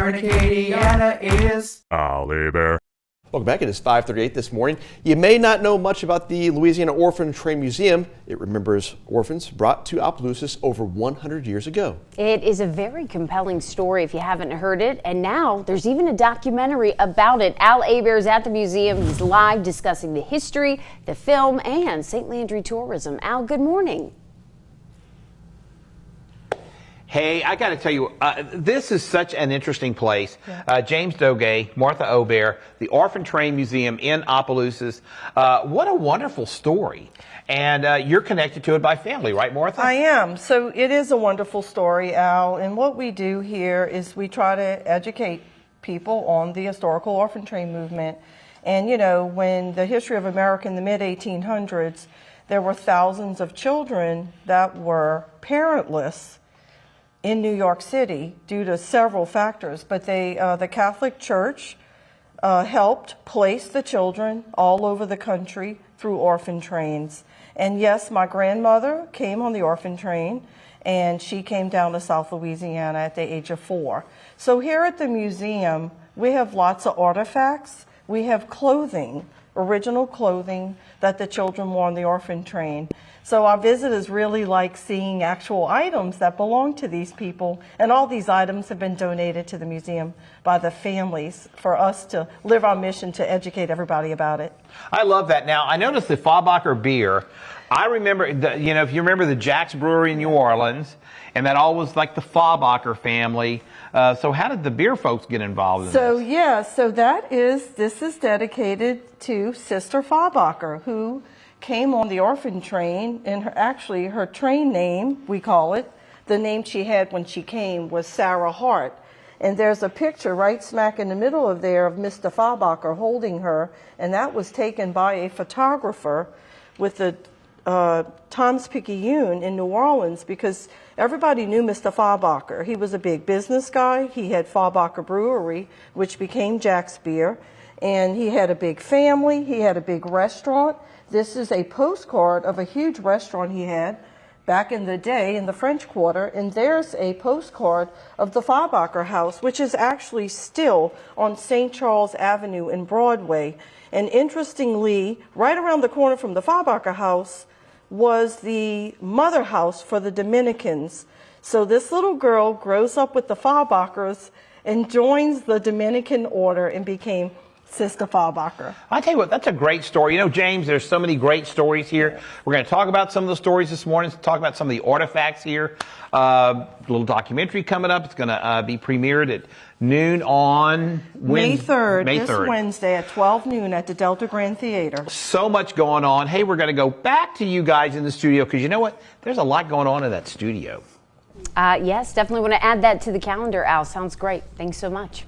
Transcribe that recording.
where in Acadiana is Ollie Bear. Welcome back. It is 5:38 this morning. You may not know much about the Louisiana Orphan Train Museum. It remembers orphans brought to Opelousas over 100 years ago. It is a very compelling story if you haven't heard it, and now there's even a documentary about it. Al Abear's at the museum. He's live discussing the history, the film, and St. Landry tourism. Al, good morning. Hey, I got to tell you, this is such an interesting place. James Doge, Martha Obear, the Orphan Train Museum in Opelousas. What a wonderful story. And you're connected to it by family, right, Martha? I am. So it is a wonderful story, Al. And what we do here is we try to educate people on the historical orphan train movement. And, you know, when the history of America in the mid-1800s, there were thousands of children that were parentless in New York City due to several factors, but the Catholic Church helped place the children all over the country through orphan trains. And yes, my grandmother came on the orphan train, and she came down to South Louisiana at the age of 4. So here at the museum, we have lots of artifacts. We have clothing, original clothing that the children wore on the orphan train. So our visitors really like seeing actual items that belong to these people, and all these items have been donated to the museum by the families for us to live our mission to educate everybody about it. I love that. Now, I noticed the Faubacher beer. I remember, if you remember the Jack's Brewery in New Orleans, and that all was like the Faubacher family. So how did the beer folks get involved in this? Yeah, so this is dedicated to Sister Faubacher, who came on the orphan train, and her train name, we call it, the name she had when she came was Sarah Hart. And there's a picture right smack in the middle of there of Mr. Faubacher holding her, and that was taken by a photographer with the Times-Picayune in New Orleans, because everybody knew Mr. Faubacher. He was a big business guy. He had Faubacher Brewery, which became Jack's Beer, and he had a big family. He had a big restaurant. This is a postcard of a huge restaurant he had back in the day in the French Quarter, and there's a postcard of the Faubacher House, which is actually still on St. Charles Avenue in Broadway. And interestingly, right around the corner from the Faubacher House was the mother house for the Dominicans. So this little girl grows up with the Faubachers and joins the Dominican order and became Sister Faubacher. I tell you what, that's a great story. You know, James, there's so many great stories here. Yeah. We're going to talk about some of the stories this morning, talk about some of the artifacts here. A little documentary coming up. It's going to be premiered at noon on May 3rd, May this 3rd. Wednesday at 12 noon at the Delta Grand Theater. So much going on. Hey, we're going to go back to you guys in the studio, because you know what? There's a lot going on in that studio. Yes, definitely want to add that to the calendar, Al. Sounds great. Thanks so much.